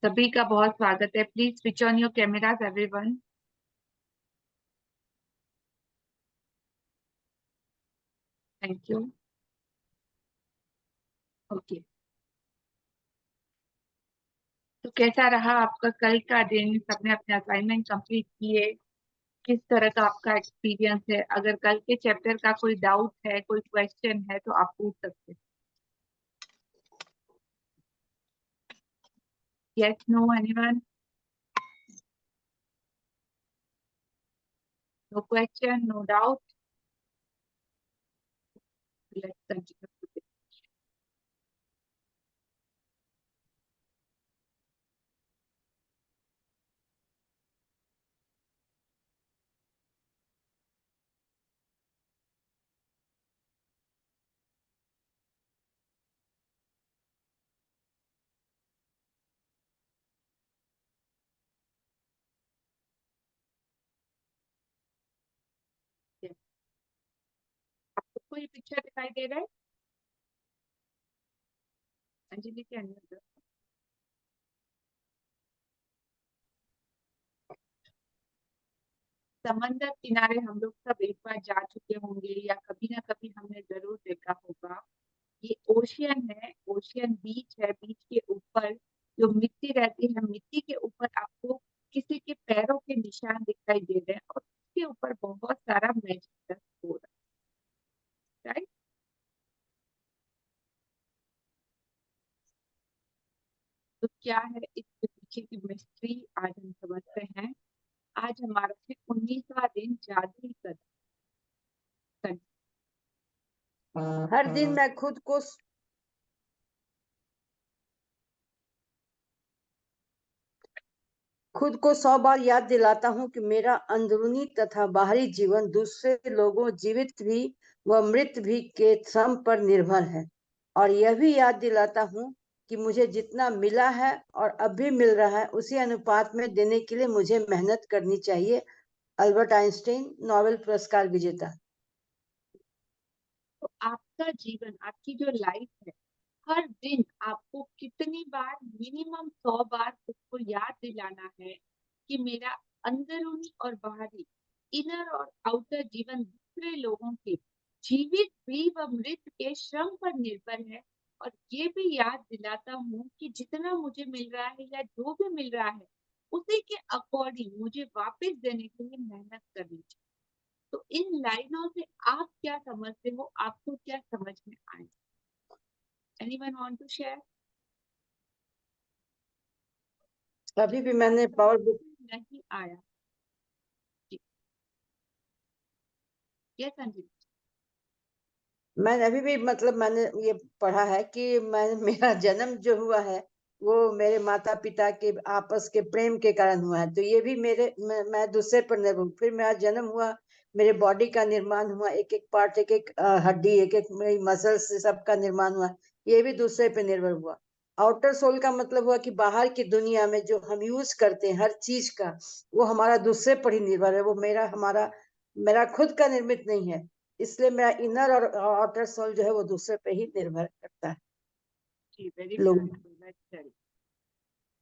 सभी का बहुत स्वागत है। Please switch on your cameras everyone. Thank you. Okay, तो कैसा रहा आपका कल का दिन? सबने अपने असाइनमेंट कंप्लीट किए? किस तरह का आपका एक्सपीरियंस है? अगर कल के चैप्टर का कोई डाउट है, कोई क्वेश्चन है, तो आप पूछ सकते हैं। Yes, no, anyone? No question, no doubt? Let's continue. आपको कोई पिक्चर दिखाई दे रहा है? अंजलि के अंदर समंदर किनारे हम लोग सब एक बार जा चुके होंगे या कभी ना कभी हमने जरूर देखा होगा। ये ओशियन है, ओशियन बीच है। बीच के ऊपर जो मिट्टी रहती है, मिट्टी के ऊपर आपको किसी के पैरों के निशान दिखाई दे रहे हैं और उसके ऊपर बहुत सारा मैजिक डस्ट हो रहा है, राइट? तो क्या है इसके पीछे की मिस्ट्री, आज हम समझते हैं। आज हमारा है 19वां दिन जादुई कदम। हर दिन मैं खुद को 100 बार याद दिलाता हूँ कि मेरा अंदरूनी तथा बाहरी जीवन दूसरे लोगों, जीवित भी व मृत भी, के श्रम पर निर्भर है। और यह भी याद दिलाता हूँ कि मुझे जितना मिला है और अब भी मिल रहा है, उसी अनुपात में देने के लिए मुझे मेहनत करनी चाहिए। अल्बर्ट आइंस्टाइन, नोबेल पुरस्कार विजेता। तो आपका जीवन, आपकी जो लाइफ है, हर दिन आपको कितनी बार, मिनिमम 100 बार खुद को याद दिलाना है कि मेरा अंदरूनी और बाहरी, इनर और आउटर जीवन दूसरे लोगों के, जीवित भी व मृत के श्रम पर निर्भर है। और ये भी याद दिलाता हूँ कि जितना मुझे मिल रहा है या जो भी मिल रहा है, उसी के अकॉर्डिंग मुझे वापस देने के लिए मेहनत करनी चाहिए। तो इन लाइनों से आप क्या समझते हो? आपको क्या समझ में आए? Anyone want to share? अभी भी मैंने पावर बुक नहीं आया? यस अंजलि। मैंने अभी भी मैंने ये पढ़ा है कि मेरा जन्म जो हुआ है वो मेरे माता पिता के आपस के प्रेम के कारण हुआ है। तो ये भी मैं दूसरे पर निर्भर हूँ। फिर मेरा जन्म हुआ, मेरे बॉडी का निर्माण हुआ, एक एक पार्ट, एक एक हड्डी, एक एक मेरी मसल्स से सबका निर्माण हुआ। ये भी दूसरे पे निर्भर हुआ। आउटर सोल का मतलब हुआ कि बाहर की दुनिया में जो हम यूज करते हैं हर चीज का, वो हमारा दूसरे पर ही निर्भर है। वो मेरा खुद का निर्मित नहीं है। इसलिए मेरा इनर और आउटर सोल जो है वो दूसरे पे ही निर्भर करता है। जी, वेरी लोग ब्यूटीफुल, वेरी।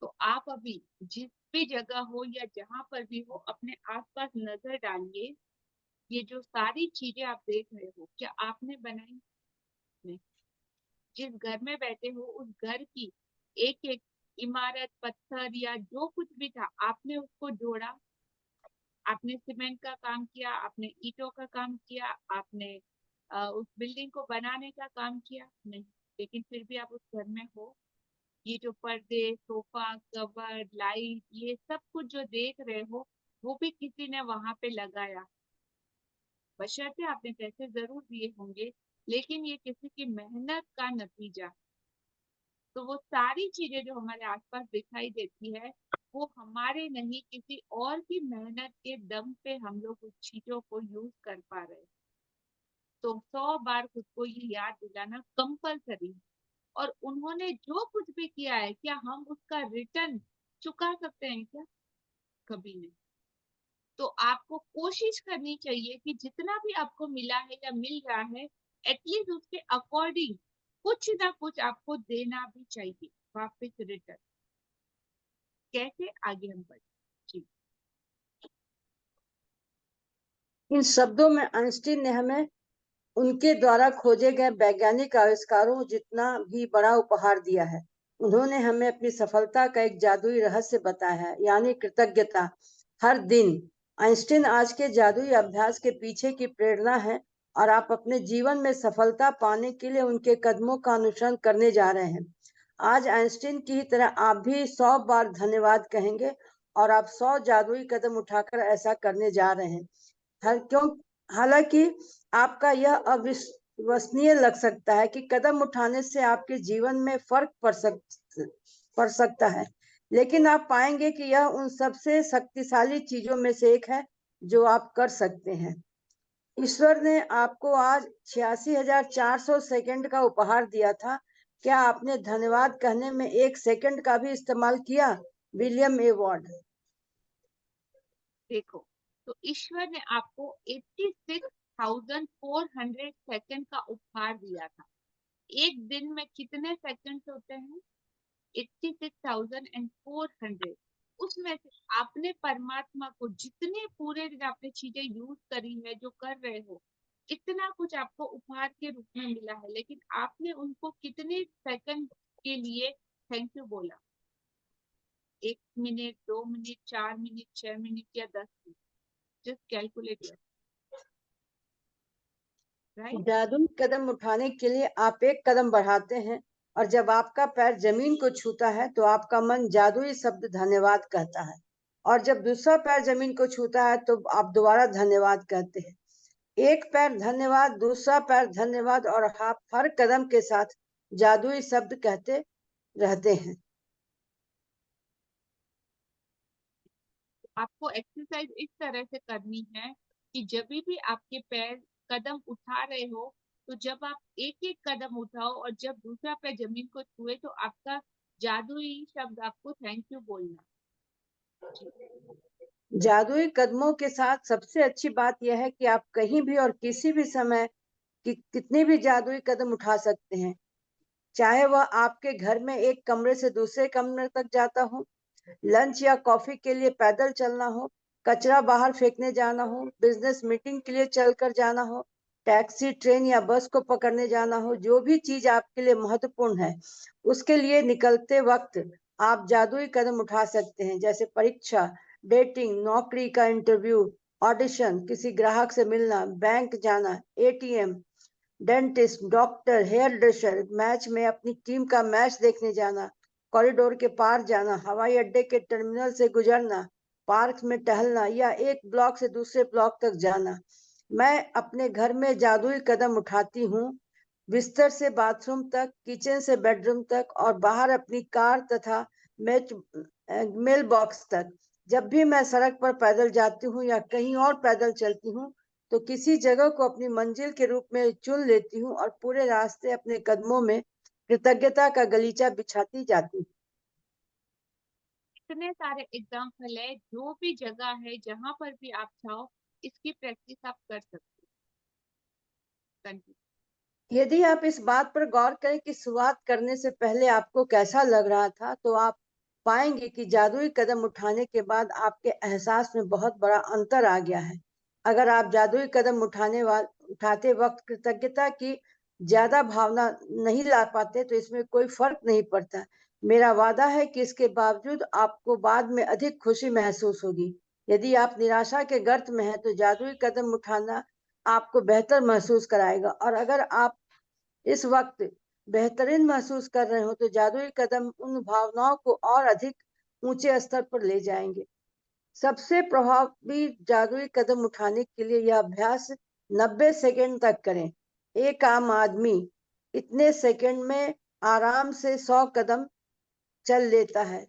तो आप अभी जिस भी जगह हो या जहां पर भी हो, अपने आसपास नजर डालिए। ये जो सारी चीजें आप देख रहे हो, क्या आपने बनाई? नहीं। जिस घर में बैठे हो, उस घर की एक एक इमारत, पत्थर या जो कुछ भी था, आपने उसको जोड़ा। आपने सीमेंट का काम किया, आपने ईंटों का काम किया, आपने उस बिल्डिंग को बनाने का काम किया? नहीं। लेकिन फिर भी आप उस घर में हो। ये जो पर्दे, सोफा कवर, लाइट, ये सब कुछ जो देख रहे हो, वो भी किसी ने वहां पे लगाया। बशर्ते आपने पैसे जरूर दिए होंगे, लेकिन ये किसी की मेहनत का नतीजा। तो वो सारी चीजें जो हमारे आसपास दिखाई देती है, वो हमारे नहीं, किसी और की मेहनत के दम पे हम लोग उस चीजों को यूज कर पा रहे हैं। तो 100 बार खुद को ये याद दिलाना कंपलसरी। और उन्होंने जो कुछ भी किया है, क्या हम उसका रिटर्न चुका सकते हैं क्या? कभी नहीं। तो आपको कोशिश करनी चाहिए कि जितना भी आपको मिला है या मिल रहा है, एटलीस्ट उसके अकॉर्डिंग कुछ ना कुछ आपको देना भी चाहिए वापस, रिटर्न। कैसे आगे हम बढ़े? जी। इन शब्दों में आइंस्टीन ने हमें उनके द्वारा खोजे गए वैज्ञानिक आविष्कारों जितना भी बड़ा उपहार दिया है। उन्होंने हमें अपनी सफलता का एक जादुई रहस्य बताया है, यानी कृतज्ञता। हर दिन आइंस्टीन आज के जादुई अभ्यास के पीछे की प्रेरणा है, और आप अपने जीवन में सफलता पाने के लिए उनके कदमों का अनुसरण करने जा रहे हैं। आज आइंस्टीन की तरह आप भी 100 बार धन्यवाद कहेंगे, और आप 100 जादुई कदम उठाकर ऐसा करने जा रहे हैं। हर क्यों हालांकि आपका यह अविश्वसनीय लग सकता है कि कदम उठाने से आपके जीवन में फर्क पड़ सकता है, लेकिन आप पाएंगे कि यह उन सबसे शक्तिशाली चीजों में से एक है जो आप कर सकते हैं। ईश्वर ने आपको आज 86,400 सेकंड का उपहार दिया था। क्या आपने धन्यवाद कहने में 1 सेकंड का भी इस्तेमाल किया? William A Ward. देखो, तो ईश्वर ने आपको 86,400 सेकंड का उपहार दिया था। एक दिन में कितने सेकंड होते हैं? 86,400। उसमें से आपने परमात्मा को जितने पूरे दिन आपने चीजें यूज करी है, जो कर रहे हो, इतना कुछ आपको उपहार के रूप में मिला है, लेकिन आपने उनको कितने सेकंड के लिए थैंक यू बोला? 1 मिनट, 2 मिनट, 4 मिनट, 6 मिनट या 10 minute? Just calculate your, right? जादुई कदम उठाने के लिए आप एक कदम बढ़ाते हैं, और जब आपका पैर जमीन को छूता है तो आपका मन जादुई शब्द धन्यवाद कहता है, और जब दूसरा पैर जमीन को छूता है तो आप दोबारा धन्यवाद कहते हैं। एक पैर धन्यवाद, दूसरा पैर धन्यवाद, और आप हर कदम के साथ जादुई शब्द कहते रहते हैं। आपको एक्सरसाइज इस तरह से करनी है कि जब भी आपके पैर कदम उठा रहे हो, तो जब आप एक एक कदम उठाओ और जब दूसरा पैर जमीन को छुए, तो आपका जादुई शब्द आपको थैंक यू बोलना। जी। जादुई कदमों के साथ सबसे अच्छी बात यह है कि आप कहीं भी और किसी भी समय कितने भी जादुई कदम उठा सकते हैं, चाहे वह आपके घर में एक कमरे से दूसरे कमरे तक जाता हो, लंच या कॉफी के लिए पैदल चलना हो, कचरा बाहर फेंकने जाना हो, बिजनेस मीटिंग के लिए चलकर जाना हो, टैक्सी, ट्रेन या बस को पकड़ने जाना हो। जो भी चीज आपके लिए महत्वपूर्ण है, उसके लिए निकलते वक्त आप जादुई कदम उठा सकते हैं, जैसे परीक्षा, डेटिंग, नौकरी का इंटरव्यू, ऑडिशन, किसी ग्राहक से मिलना, बैंक जाना, ATM, dentist, doctor, hair dresser, match में अपनी टीम का मैच देखने जाना, कॉरिडोर के पार जाना, हवाई अड्डे के टर्मिनल से गुजरना, पार्क में टहलना, या एक ब्लॉक से दूसरे ब्लॉक तक जाना। मैं अपने घर में जादुई कदम उठाती हूँ, बिस्तर से बाथरूम तक, किचन से बेडरूम तक, और बाहर अपनी कार तथा मेल बॉक्स तक। जब भी मैं सड़क पर पैदल जाती हूँ या कहीं और पैदल चलती हूँ, तो किसी जगह को अपनी मंजिल के रूप में चुन लेती हूँ, और पूरे रास्ते अपने कदमों में कृतज्ञता का गलीचा बिछाती जाती हूँ। इतने सारे एग्जाम्पल है, जो भी जगह है जहां पर भी आप चाहो, इसकी प्रैक्टिस आप कर सकते हो। यदि आप इस बात पर गौर करें कि शुरुआत करने से पहले आपको कैसा लग रहा था, तो आप पाएंगे कि जादुई कदम उठाने के बाद आपके एहसास में बहुत बड़ा अंतर आ गया है। अगर आप जादुई कदम उठाते वक्त कृतज्ञता की ज्यादा भावना नहीं ला पाते, तो इसमें कोई फर्क नहीं पड़ता। मेरा वादा है कि इसके बावजूद आपको बाद में अधिक खुशी महसूस होगी। यदि आप निराशा के गर्त में हैं, तो जादुई कदम उठाना आपको बेहतर महसूस कराएगा, और अगर आप इस वक्त बेहतरीन महसूस कर रहे हो, तो जादुई कदम उन भावनाओं को और अधिक ऊंचे स्तर पर ले जाएंगे। सबसे प्रभावी जादुई कदम उठाने के लिए यह अभ्यास 90 सेकंड तक करें। एक आम आदमी इतने सेकंड में आराम से 100 कदम चल लेता है।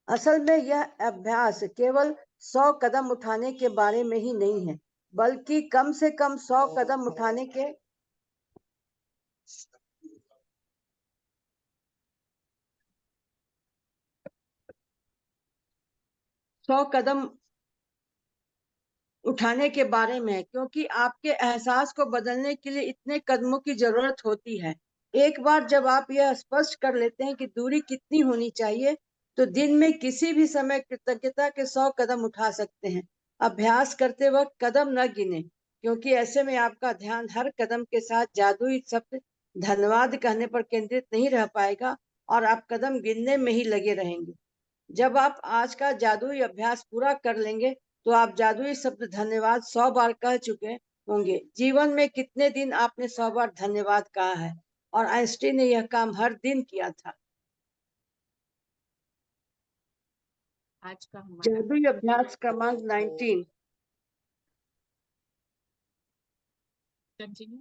असल में यह अभ्यास केवल 100 कदम उठाने के बारे में ही नहीं है, बल्कि कम से कम 100 कदम उठाने के 100 कदम उठाने के बारे में है, क्योंकि आपके एहसास को बदलने के लिए इतने कदमों की जरूरत होती है। एक बार जब आप यह स्पष्ट कर लेते हैं कि दूरी कितनी होनी चाहिए, तो दिन में किसी भी समय कृतज्ञता के 100 कदम उठा सकते हैं। अभ्यास करते वक्त कदम न गिने, क्योंकि ऐसे में आपका ध्यान हर कदम के साथ जादुई शब्द धन्यवाद कहने पर केंद्रित नहीं रह पाएगा और आप कदम गिनने में ही लगे रहेंगे। जब आप आज का जादुई अभ्यास पूरा कर लेंगे, तो आप जादुई शब्द धन्यवाद 100 बार कह चुके होंगे। जीवन में कितने दिन आपने 100 बार धन्यवाद कहा है? और आइंस्टीन ने यह काम हर दिन किया था। आज का हमारा जादुई अभ्यास क्रमांक 19। कंटिन्यू।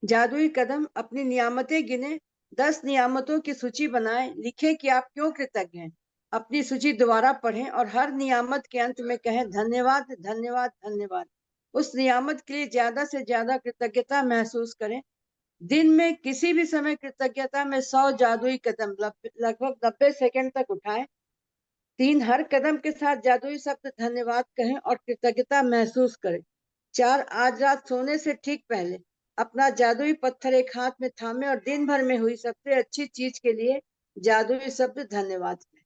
जादुई कदम, अपनी नियामतें गिने। 10 नियामतों की सूची बनाएं। लिखें कि आप क्यों कृतज्ञ हैं। अपनी सूची दोबारा पढ़ें और हर नियामत के अंत में कहें धन्यवाद, धन्यवाद, धन्यवाद। उस नियामत के लिए ज्यादा से ज्यादा कृतज्ञता महसूस करें। दिन में किसी भी समय कृतज्ञता में 100 जादुई कदम लगभग 90 सेकंड तक उठाएं। 3, हर कदम के साथ जादुई शब्द धन्यवाद कहें और कृतज्ञता महसूस करें। 4, आज रात सोने से ठीक पहले अपना जादुई पत्थर एक हाथ में थामे और दिन भर में हुई सबसे अच्छी चीज के लिए जादुई शब्द धन्यवाद कहें।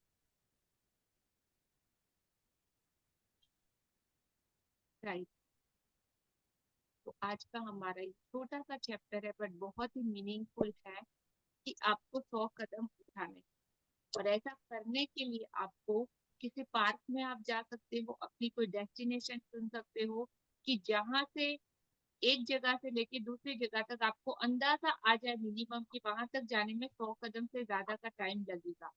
राइट। तो आज का हमारा एक छोटा सा चैप्टर है, बट बहुत ही मीनिंगफुल है कि आपको 100 कदम उठाने, और ऐसा करने के लिए आपको किसी पार्क में आप जा सकते हो, अपनी कोई डेस्टिनेशन चुन सकते हो कि जहां से एक जगह से लेके दूसरी जगह तक आपको अंदाजा आ जाए मिनिमम कि वहां तक जाने में 100 कदम से ज्यादा का टाइम लगेगा।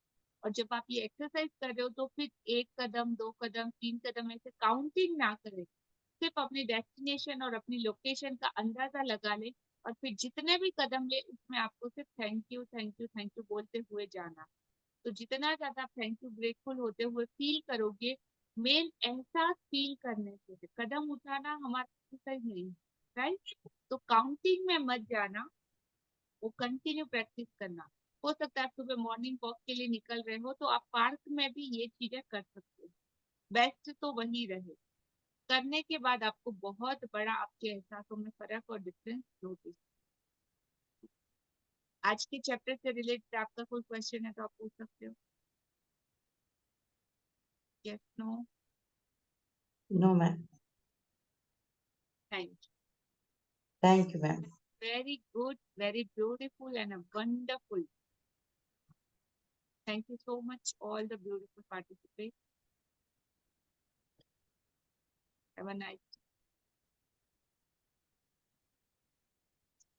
और जब आप ये एक्सरसाइज कर रहे हो तो फिर 1 कदम, 2 कदम, 3 कदम ऐसे काउंटिंग ना करें, सिर्फ अपनी डेस्टिनेशन और अपनी लोकेशन का अंदाजा लगा ले, और फिर जितने भी कदम ले उसमें आपको सिर्फ thank you, thank you, thank you बोलते हुए जाना। तो जितना ज्यादा थैंक यू ग्रेटफुल होते हुए फील करोगे, मेन एहसास फील करने से कदम उठाना हमारा एक्सरसाइज नहीं है, राइट? तो काउंटिंग में मत जाना, वो कंटिन्यू प्रैक्टिस करना। हो सकता है आप सुबह मॉर्निंग वॉक के लिए निकल रहे हो तो आप पार्क में भी ये चीजें कर सकते हो। बेस्ट तो वही रहे। करने के बाद आपको बहुत बड़ा आपके एहसासों में फर्क और डिफरेंस नोटिस। आज के चैप्टर से रिलेटेड आपका कोई क्वेश्चन है तो आप पूछ सकते हो। Yes, no? No ma'am. Thank you. Thank you ma'am. Very good, very beautiful, and a wonderful. Thank you so much, all the beautiful participants. Have a nice